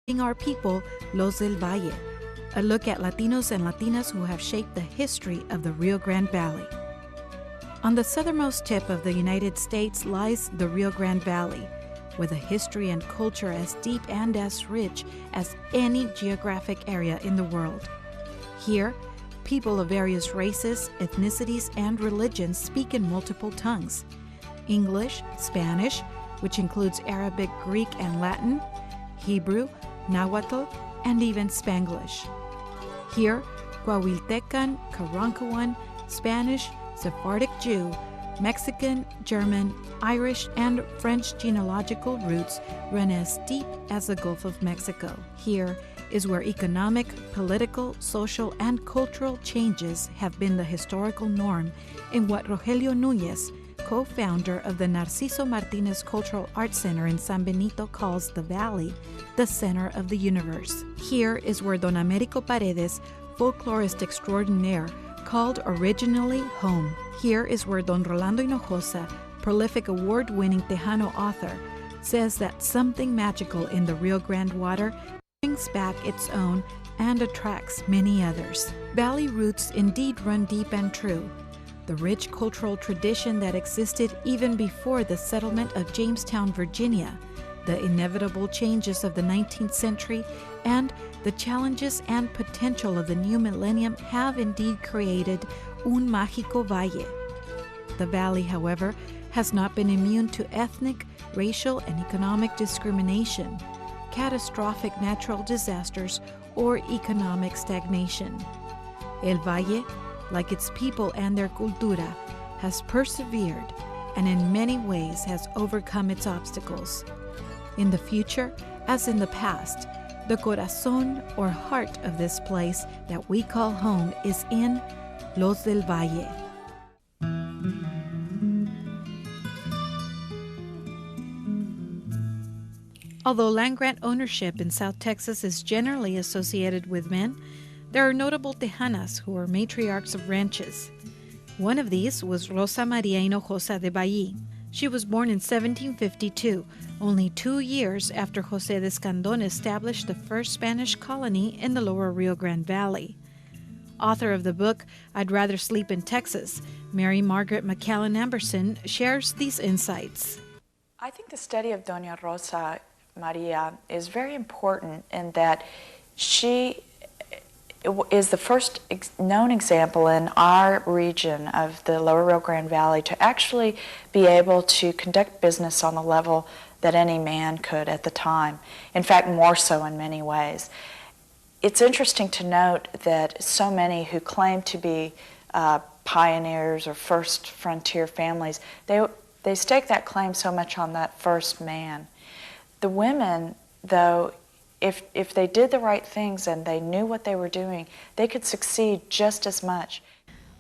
Our people, Los del Valle, a look at Latinos and Latinas who have shaped the history of the Rio Grande Valley. On the southernmost tip of the United States lies the Rio Grande Valley, with a history and culture as deep and as rich as any geographic area in the world. Here, people of various races, ethnicities, and religions speak in multiple tongues: English, Spanish, which includes Arabic, Greek, and Latin, Hebrew, Nahuatl, and even Spanglish. Here, Coahuiltecan, Karankawan, Spanish, Sephardic Jew, Mexican, German, Irish, and French genealogical roots run as deep as the Gulf of Mexico. Here is where economic, political, social, and cultural changes have been the historical norm in what Rogelio Núñez, co-founder of the Narciso Martinez Cultural Arts Center in San Benito, calls the Valley the center of the universe. Here is where Don Americo Paredes, folklorist extraordinaire, called originally home. Here is where Don Rolando Hinojosa, prolific award-winning Tejano author, says that something magical in the Rio Grande water brings back its own and attracts many others. Valley roots indeed run deep and true. The rich cultural tradition that existed even before the settlement of Jamestown, Virginia, the inevitable changes of the 19th century, and the challenges and potential of the new millennium have indeed created un mágico valle. The valley, however, has not been immune to ethnic, racial, and economic discrimination, catastrophic natural disasters, or economic stagnation. El Valle, like its people and their cultura, has persevered and in many ways has overcome its obstacles. In the future, as in the past, the corazón or heart of this place that we call home is in Los del Valle. Although land grant ownership in South Texas is generally associated with men, there are notable Tejanas who are matriarchs of ranches. One of these was Rosa Maria Hinojosa de Ballí. She was born in 1752, only 2 years after José de Escandón established the first Spanish colony in the lower Rio Grande Valley. Author of the book, I'd Rather Sleep in Texas, Mary Margaret McCallan Amberson shares these insights. I think the study of Doña Rosa Maria is very important in that she is the first known example in our region of the lower Rio Grande Valley to actually be able to conduct business on the level that any man could at the time. In fact, more so in many ways. It's interesting to note that so many who claim to be pioneers or first frontier families, they stake that claim so much on that first man. The women, though, if they did the right things and they knew what they were doing, they could succeed just as much.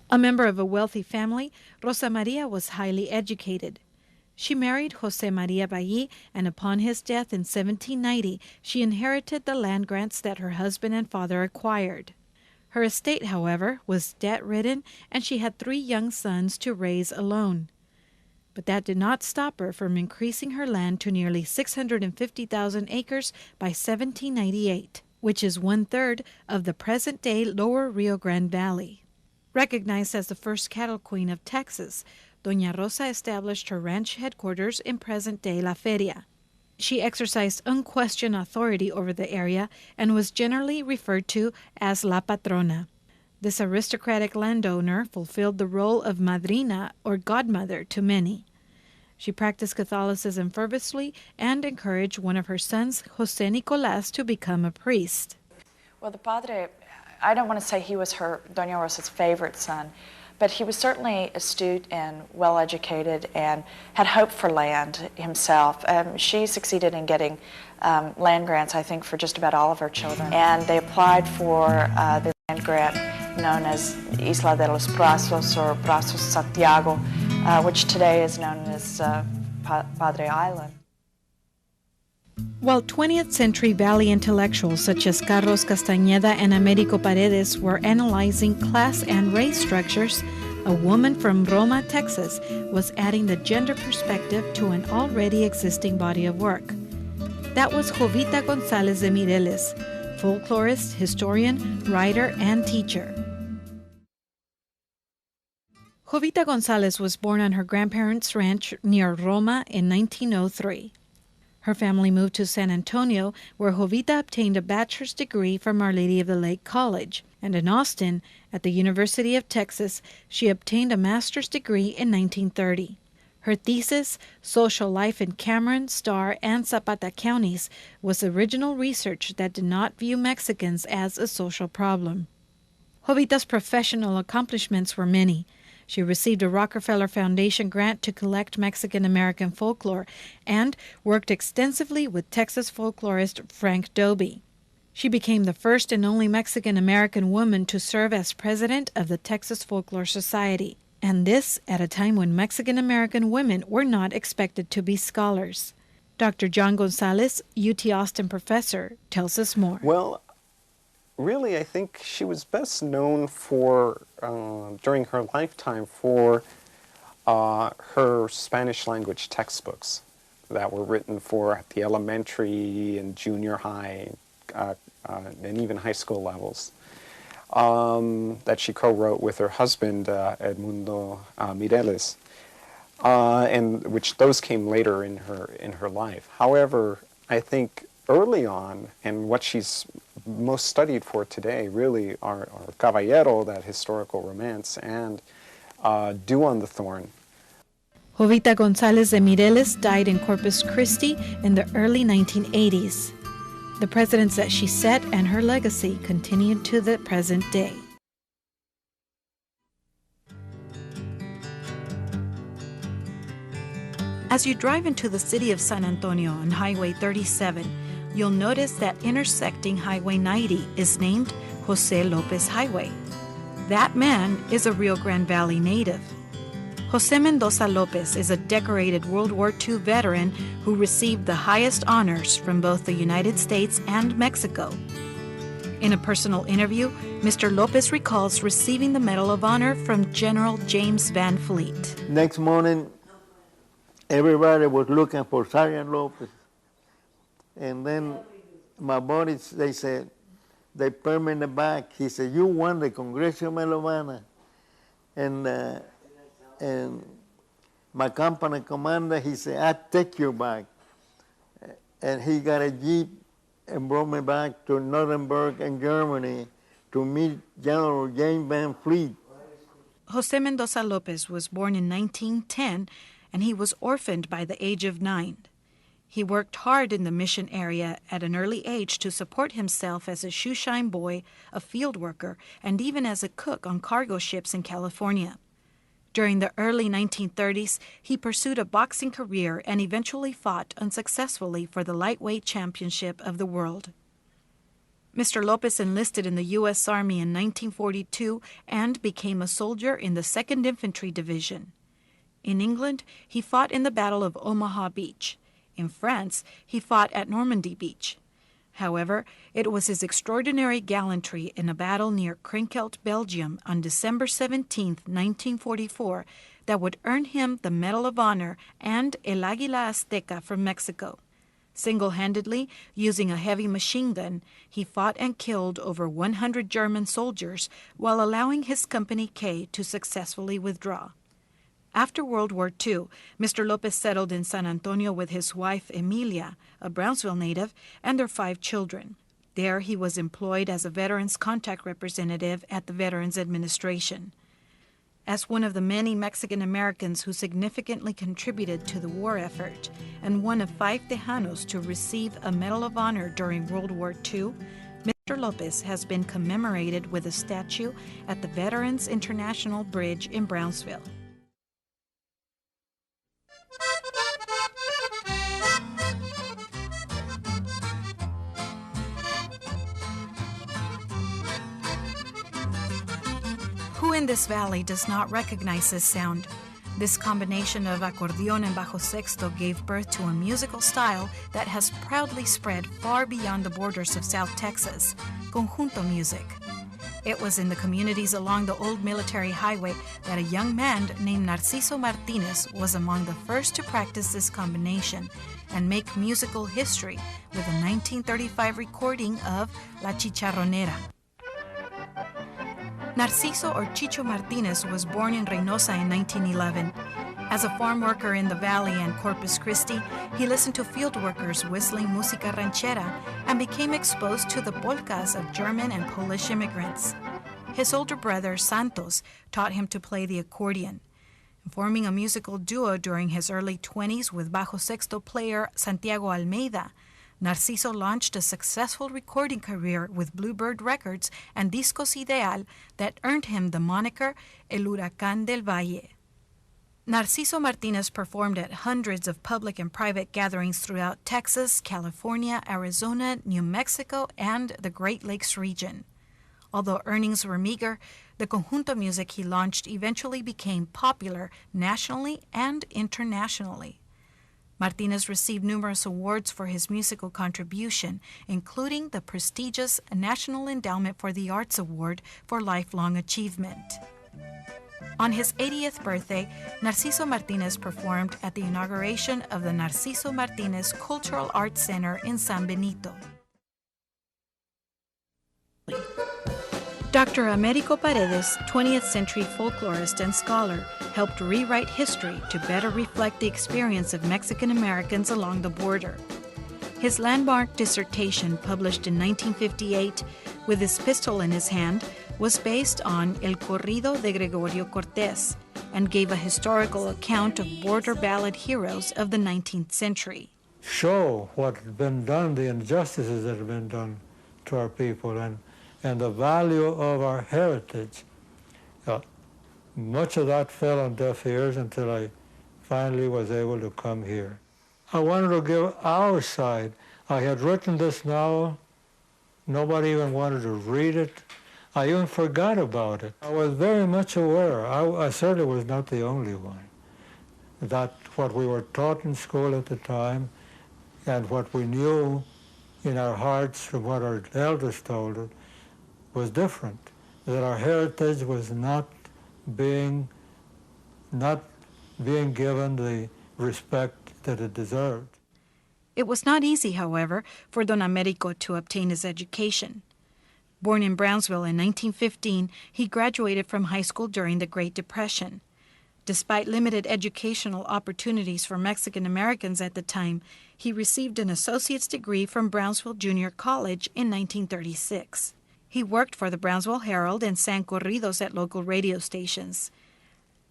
A member of a wealthy family, Rosa Maria was highly educated. She married José María Ballí, and upon his death in 1790, she inherited the land grants that her husband and father acquired. Her estate, however, was debt-ridden, and she had 3 young sons to raise alone. But that did not stop her from increasing her land to nearly 650,000 acres by 1798, which is 1/3 of the present-day lower Rio Grande Valley. Recognized as the first cattle queen of Texas, Doña Rosa established her ranch headquarters in present-day La Feria. She exercised unquestioned authority over the area and was generally referred to as La Patrona. This aristocratic landowner fulfilled the role of madrina or godmother to many. She practiced Catholicism fervently and encouraged one of her sons, José Nicolás, to become a priest. Well, the padre, I don't want to say he was Doña Rosa's favorite son, but he was certainly astute and well-educated and had hope for land himself. She succeeded in getting land grants, I think, for just about all of her children. And they applied for the land grant known as Isla de los Brazos or Brazos Santiago, which today is known as Padre Island. While 20th century Valley intellectuals such as Carlos Castañeda and Américo Paredes were analyzing class and race structures, a woman from Roma, Texas, was adding the gender perspective to an already existing body of work. That was Jovita González de Mireles, folklorist, historian, writer, and teacher. Jovita González was born on her grandparents' ranch near Roma in 1903. Her family moved to San Antonio, where Jovita obtained a bachelor's degree from Our Lady of the Lake College, and in Austin, at the University of Texas, she obtained a master's degree in 1930. Her thesis, Social Life in Cameron, Starr, and Zapata counties, was original research that did not view Mexicans as a social problem. Jovita's professional accomplishments were many. She received a Rockefeller Foundation grant to collect Mexican-American folklore and worked extensively with Texas folklorist Frank Dobie. She became the first and only Mexican-American woman to serve as president of the Texas Folklore Society, and this at a time when Mexican-American women were not expected to be scholars. Dr. John Gonzalez, UT Austin professor, tells us more. Well, really, I think she was best known for, during her lifetime, for her Spanish language textbooks that were written for the elementary and junior high and even high school levels, that she co-wrote with her husband, Edmundo Mireles, and which those came later in her life. However, I think early on, and what she's most studied for today really are Caballero, that historical romance, and Dew on the Thorn. Jovita González de Mireles died in Corpus Christi in the early 1980s. The precedents that she set and her legacy continued to the present day. As you drive into the city of San Antonio on Highway 37, you'll notice that intersecting Highway 90 is named Jose Lopez Highway. That man is a Rio Grande Valley native. Jose Mendoza Lopez is a decorated World War II veteran who received the highest honors from both the United States and Mexico. In a personal interview, Mr. Lopez recalls receiving the Medal of Honor from General James Van Fleet. Next morning, everybody was looking for Sergeant Lopez. And then my buddies, they said, they put me in the back. He said, "You won the Congressional Medal of Honor." And my company commander, he said, "I take you back." And he got a Jeep and brought me back to Nuremberg in Germany to meet General James Van Fleet. Jose Mendoza Lopez was born in 1910, and he was orphaned by the age of 9. He worked hard in the mission area at an early age to support himself as a shoeshine boy, a field worker, and even as a cook on cargo ships in California. During the early 1930s, he pursued a boxing career and eventually fought unsuccessfully for the lightweight championship of the world. Mr. Lopez enlisted in the U.S. Army in 1942 and became a soldier in the 2nd Infantry Division. In England, he fought in the Battle of Omaha Beach. In France, he fought at Normandy Beach. However, it was his extraordinary gallantry in a battle near Krinkelt, Belgium on December 17, 1944, that would earn him the Medal of Honor and El Águila Azteca from Mexico. Single-handedly, using a heavy machine gun, he fought and killed over 100 German soldiers while allowing his Company K to successfully withdraw. After World War II, Mr. Lopez settled in San Antonio with his wife, Emilia, a Brownsville native, and their 5 children. There he was employed as a Veterans Contact Representative at the Veterans Administration. As one of the many Mexican Americans who significantly contributed to the war effort, and one of 5 Tejanos to receive a Medal of Honor during World War II, Mr. Lopez has been commemorated with a statue at the Veterans International Bridge in Brownsville. Who in this valley does not recognize this sound? This combination of accordion and bajo sexto gave birth to a musical style that has proudly spread far beyond the borders of South Texas, conjunto music. It was in the communities along the old military highway that a young man named Narciso Martinez was among the first to practice this combination and make musical history with a 1935 recording of La Chicharronera. Narciso or Chicho Martinez was born in Reynosa in 1911. As a farm worker in the Valley and Corpus Christi, he listened to field workers whistling música ranchera and became exposed to the polkas of German and Polish immigrants. His older brother, Santos, taught him to play the accordion. Forming a musical duo during his early 20s with bajo sexto player Santiago Almeida, Narciso launched a successful recording career with Bluebird Records and Discos Ideal that earned him the moniker El Huracán del Valle. Narciso Martinez performed at hundreds of public and private gatherings throughout Texas, California, Arizona, New Mexico, and the Great Lakes region. Although earnings were meager, the conjunto music he launched eventually became popular nationally and internationally. Martinez received numerous awards for his musical contribution, including the prestigious National Endowment for the Arts Award for Lifelong Achievement. On his 80th birthday, Narciso Martinez performed at the inauguration of the Narciso Martinez Cultural Arts Center in San Benito. Dr. Americo Paredes, 20th century folklorist and scholar, helped rewrite history to better reflect the experience of Mexican Americans along the border. His landmark dissertation, published in 1958, with his pistol in his hand, was based on El Corrido de Gregorio Cortés and gave a historical account of border ballad heroes of the 19th century. Show what had been done, the injustices that have been done to our people, and the value of our heritage. Much of that fell on deaf ears until I finally was able to come here. I wanted to give our side. I had written this novel. Nobody even wanted to read it. I even forgot about it. I was very much aware, I certainly was not the only one, that what we were taught in school at the time and what we knew in our hearts from what our elders told us was different, that our heritage was not being given the respect that it deserved. It was not easy, however, for Don Americo to obtain his education. Born in Brownsville in 1915, he graduated from high school during the Great Depression. Despite limited educational opportunities for Mexican Americans at the time, he received an associate's degree from Brownsville Junior College in 1936. He worked for the Brownsville Herald and sang corridos at local radio stations.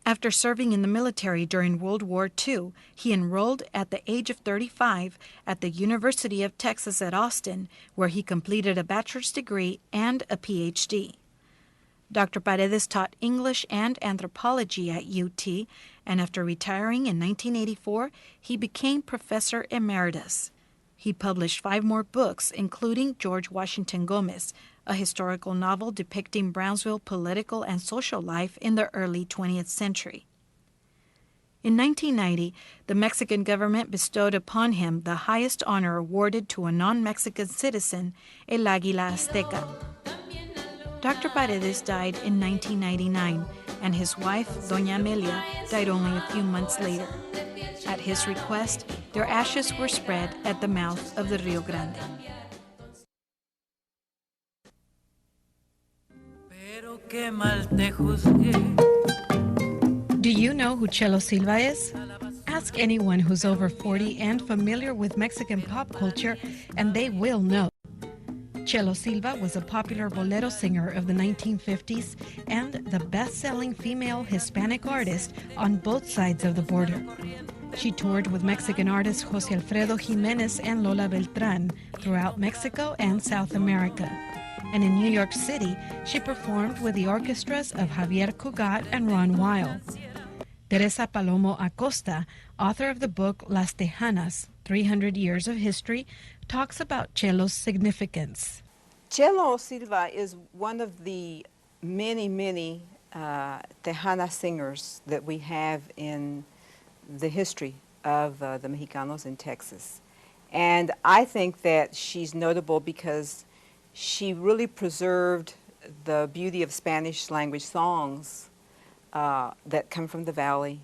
After serving in the military during World War II, he enrolled at the age of 35 at the University of Texas at Austin, where he completed a bachelor's degree and a PhD. Dr. Paredes taught English and anthropology at UT, and after retiring in 1984, he became professor emeritus. He published 5 more books, including George Washington Gomez, a historical novel depicting Brownsville political and social life in the early 20th century. In 1990, the Mexican government bestowed upon him the highest honor awarded to a non-Mexican citizen, El Águila Azteca. Dr. Paredes died in 1999, and his wife, Doña Amelia, died only a few months later. At his request, their ashes were spread at the mouth of the Rio Grande. Do you know who Chelo Silva is? Ask anyone who's over 40 and familiar with Mexican pop culture, and they will know. Chelo Silva was a popular bolero singer of the 1950s and the best-selling female Hispanic artist on both sides of the border. She toured with Mexican artists José Alfredo Jiménez and Lola Beltrán throughout Mexico and South America. And in New York City, she performed with the orchestras of Javier Cugat and Ron Weil. Teresa Palomo Acosta, author of the book Las Tejanas, 300 Years of History, talks about Chelo's significance. Chelo Silva is one of the many Tejana singers that we have in the history of the Mexicanos in Texas. And I think that she's notable because she really preserved the beauty of Spanish language songs that come from the Valley,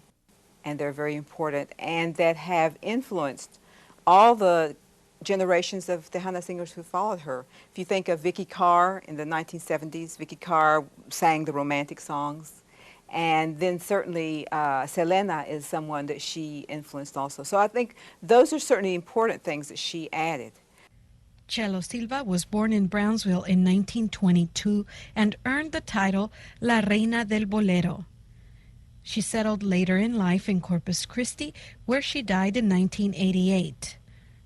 and they're very important, and that have influenced all the generations of Tejana singers who followed her. If you think of Vicky Carr in the 1970s, Vicky Carr sang the romantic songs. And then certainly Selena is someone that she influenced also. So I think those are certainly important things that she added. Chelo Silva was born in Brownsville in 1922 and earned the title La Reina del Bolero. She settled later in life in Corpus Christi, where she died in 1988.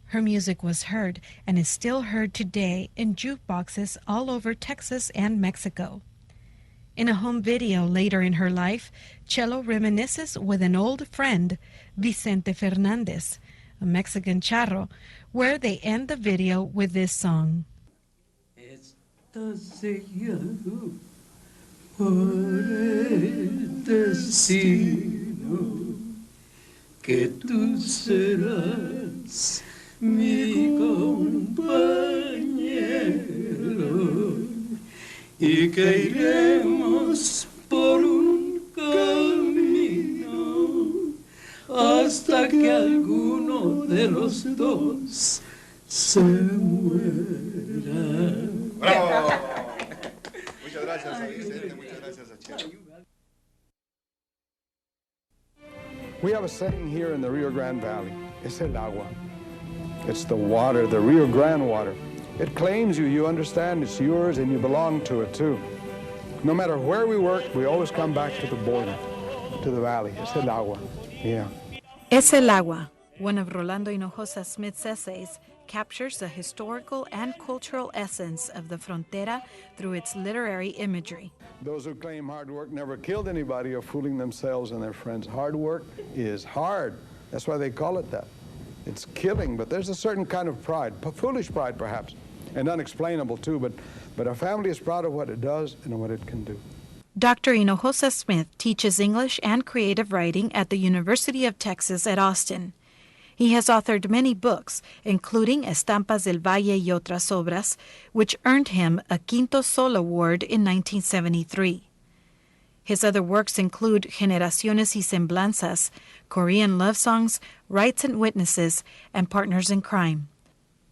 Her music was heard and is still heard today in jukeboxes all over Texas and Mexico. In a home video later in her life, Chelo reminisces with an old friend, Vicente Fernandez, a Mexican charro, where they end the video with this song. Está sellado por el destino que tú serás mi compañero y que iremos por un camino hasta que alguno de los dos se muera. ¡Bravo! Muchas gracias a Vicente, muchas gracias a Chelo. We have a saying here in the Rio Grande Valley. Es el agua. It's the water, the Rio Grande water. It claims you, you understand it's yours, and you belong to it too. No matter where we work, we always come back to the border, to the valley. Es el agua. Yeah. Es el agua, one of Rolando Hinojosa Smith's essays, captures the historical and cultural essence of the frontera through its literary imagery. Those who claim hard work never killed anybody are fooling themselves and their friends. Hard work is hard. That's why they call it that. It's killing, but there's a certain kind of pride, foolish pride perhaps, and unexplainable too, but a family is proud of what it does and what it can do. Dr. Hinojosa Smith teaches English and creative writing at the University of Texas at Austin. He has authored many books, including Estampas del Valle y otras obras, which earned him a Quinto Sol Award in 1973. His other works include Generaciones y Semblanzas, Korean love songs, Rights and Witnesses, and Partners in Crime.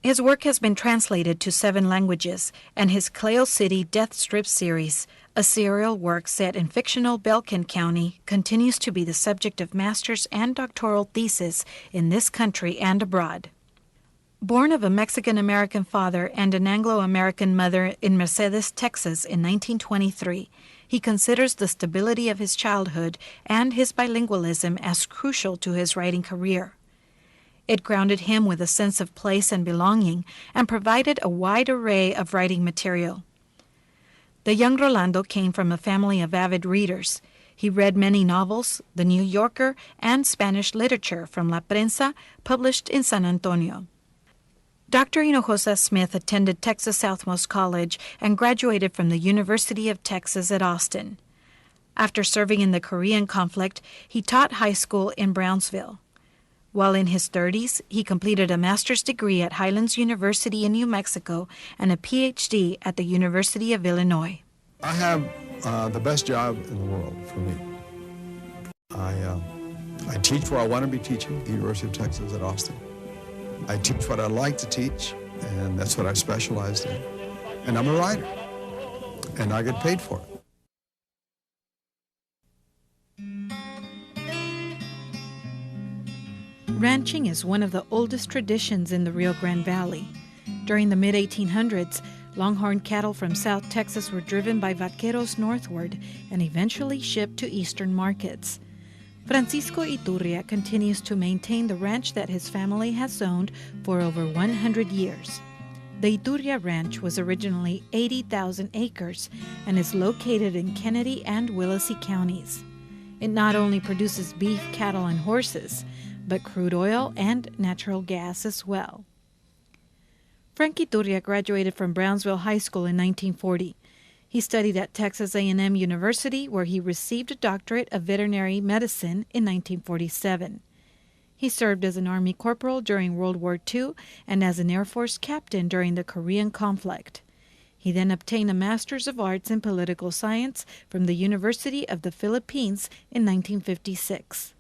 His work has been translated to 7 languages, and his Cleo City Death Strip series, a serial work set in fictional Belkin County, continues to be the subject of master's and doctoral theses in this country and abroad. Born of a Mexican-American father and an Anglo-American mother in Mercedes, Texas in 1923, he considers the stability of his childhood and his bilingualism as crucial to his writing career. It grounded him with a sense of place and belonging and provided a wide array of writing material. The young Rolando came from a family of avid readers. He read many novels, The New Yorker, and Spanish literature from La Prensa, published in San Antonio. Dr. Hinojosa Smith attended Texas Southmost College and graduated from the University of Texas at Austin. After serving in the Korean conflict, he taught high school in Brownsville. While in his 30s, he completed a master's degree at Highlands University in New Mexico and a PhD at the University of Illinois. I have the best job in the world for me. I teach where I want to be teaching, the University of Texas at Austin. I teach what I like to teach, and that's what I specialized in. And I'm a writer, and I get paid for it. Ranching is one of the oldest traditions in the Rio Grande Valley. During the mid-1800s, longhorn cattle from South Texas were driven by vaqueros northward and eventually shipped to eastern markets. Francisco Iturria continues to maintain the ranch that his family has owned for over 100 years. The Iturria Ranch was originally 80,000 acres and is located in Kennedy and Willacy counties. It not only produces beef, cattle, and horses, but crude oil and natural gas as well. Frank Iturria graduated from Brownsville High School in 1940. He studied at Texas A&M University, where he received a doctorate of veterinary medicine in 1947. He served as an Army corporal during World War II and as an Air Force captain during the Korean conflict. He then obtained a Master's of Arts in Political Science from the University of the Philippines in 1956.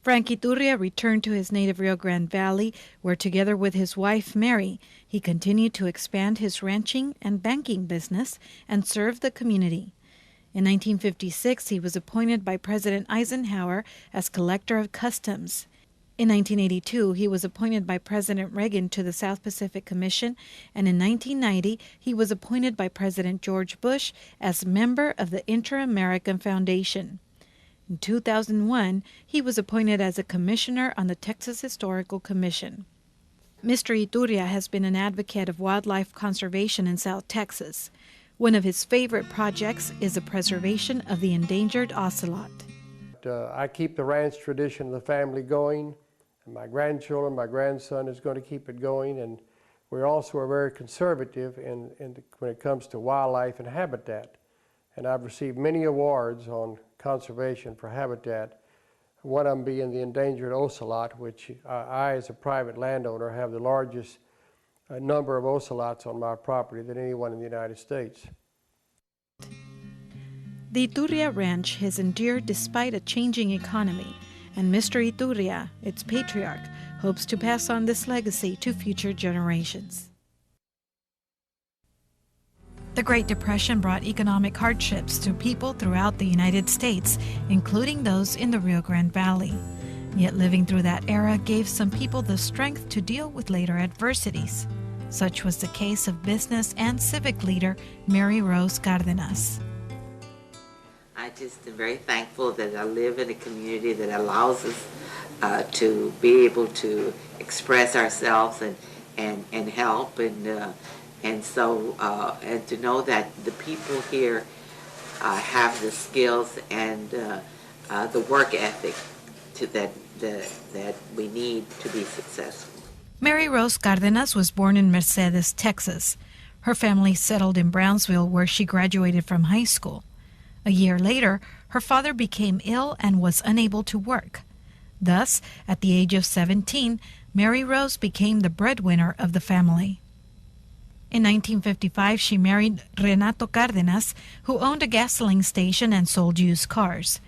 Frank Iturria returned to his native Rio Grande Valley, where together with his wife Mary, he continued to expand his ranching and banking business and serve the community. In 1956, he was appointed by President Eisenhower as Collector of Customs. In 1982, he was appointed by President Reagan to the South Pacific Commission, and in 1990, he was appointed by President George Bush as member of the Inter-American Foundation. In 2001, he was appointed as a commissioner on the Texas Historical Commission. Mr. Iturria has been an advocate of wildlife conservation in South Texas. One of his favorite projects is the preservation of the endangered ocelot. I keep the ranch tradition of the family going, and my grandchildren, my grandson is going to keep it going, and we also are very conservative when it comes to wildlife and habitat. And I've received many awards on conservation for habitat, one of them being the endangered ocelot, which I as a private landowner have the largest number of ocelots on my property than anyone in the United States. The Iturria Ranch has endured despite a changing economy, and Mr. Iturria, its patriarch, hopes to pass on this legacy to future generations. The Great Depression brought economic hardships to people throughout the United States, including those in the Rio Grande Valley. Yet living through that era gave some people the strength to deal with later adversities. Such was the case of business and civic leader Mary Rose Cárdenas. I just am very thankful that I live in a community that allows us to be able to express ourselves and help, and to know that the people here have the skills and the work ethic that we need to be successful. Mary Rose Cárdenas was born in Mercedes, Texas. Her family settled in Brownsville, where she graduated from high school. A year later, her father became ill and was unable to work. Thus, at the age of 17, Mary Rose became the breadwinner of the family. In 1955, she married Renato Cárdenas, who owned a gasoline station and sold used cars.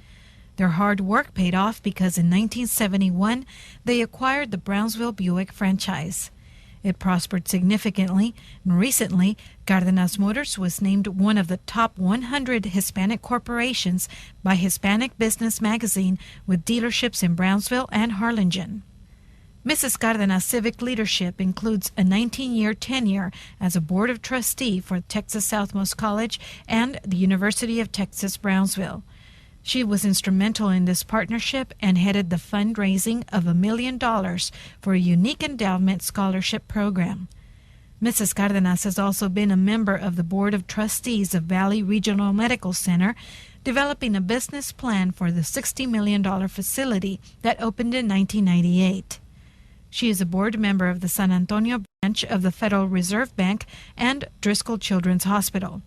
Their hard work paid off because in 1971, they acquired the Brownsville Buick franchise. It prospered significantly, and recently, Cárdenas Motors was named one of the top 100 Hispanic corporations by Hispanic Business Magazine, with dealerships in Brownsville and Harlingen. Mrs. Cárdenas' civic leadership includes a 19-year tenure as a board of trustee for Texas Southmost College and the University of Texas Brownsville. She was instrumental in this partnership and headed the fundraising of $1 million for a unique endowment scholarship program. Mrs. Cárdenas has also been a member of the Board of Trustees of Valley Regional Medical Center, developing a business plan for the $60 million facility that opened in 1998. She is a board member of the San Antonio branch of the Federal Reserve Bank and Driscoll Children's Hospital.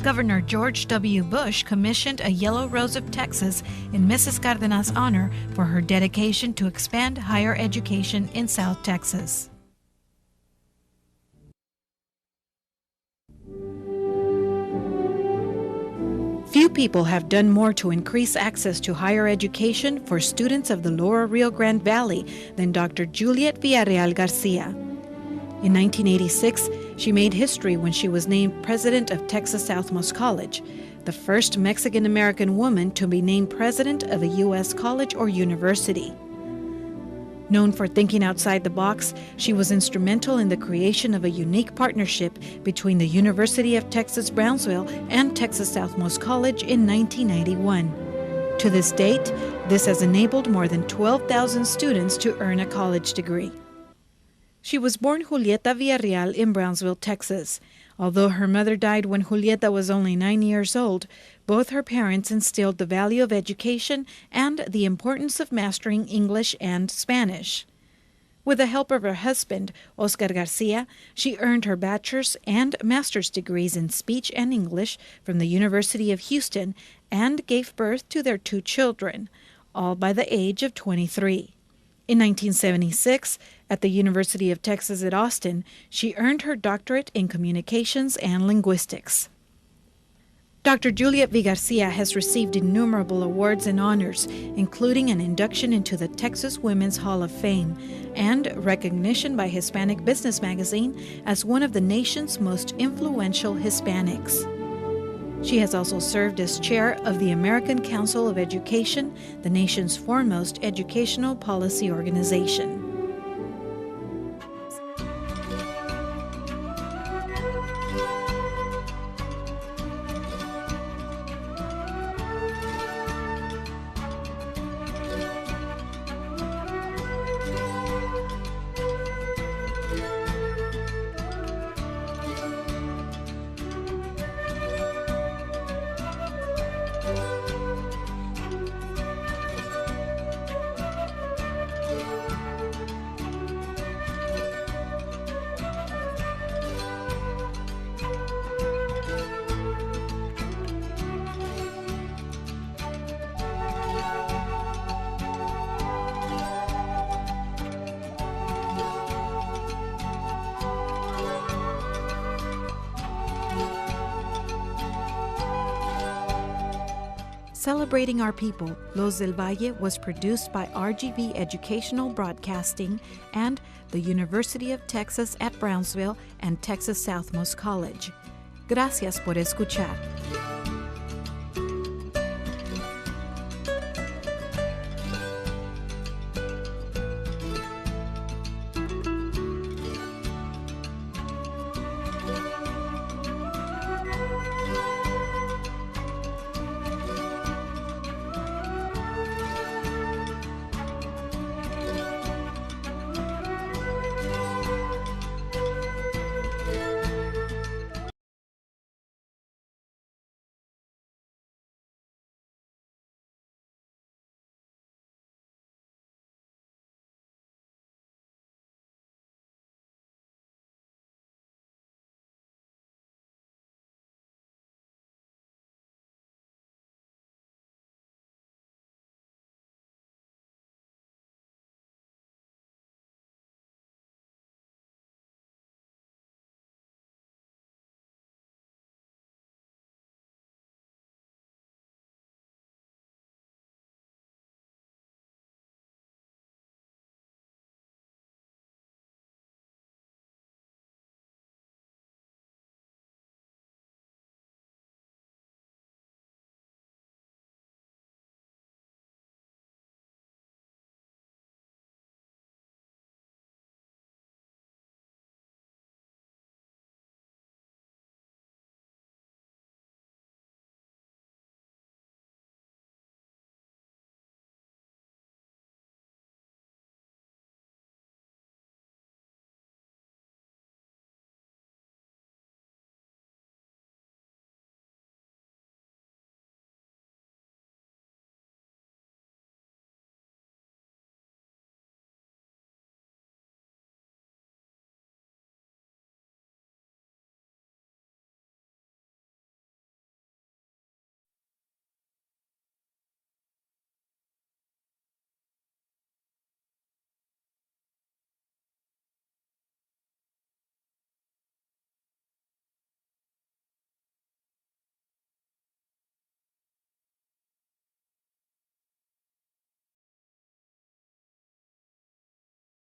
Governor George W. Bush commissioned a Yellow Rose of Texas in Mrs. Cárdenas' honor for her dedication to expand higher education in South Texas. Few people have done more to increase access to higher education for students of the Lower Rio Grande Valley than Dr. Juliet Villarreal Garcia. In 1986, she made history when she was named president of Texas Southmost College, the first Mexican-American woman to be named president of a U.S. college or university. Known for thinking outside the box, she was instrumental in the creation of a unique partnership between the University of Texas Brownsville and Texas Southmost College in 1991. To this date, this has enabled more than 12,000 students to earn a college degree. She was born Julieta Villarreal in Brownsville, Texas. Although her mother died when Julieta was only 9 years old, both her parents instilled the value of education and the importance of mastering English and Spanish. With the help of her husband, Oscar Garcia, she earned her bachelor's and master's degrees in speech and English from the University of Houston and gave birth to their 2 children, all by the age of 23. In 1976, at the University of Texas at Austin, she earned her doctorate in communications and linguistics. Dr. Juliet V. Garcia has received innumerable awards and honors, including an induction into the Texas Women's Hall of Fame and recognition by Hispanic Business Magazine as one of the nation's most influential Hispanics. She has also served as chair of the American Council of Education, the nation's foremost educational policy organization. Celebrating Our People, Los del Valle was produced by RGV Educational Broadcasting and the University of Texas at Brownsville and Texas Southmost College. Gracias por escuchar.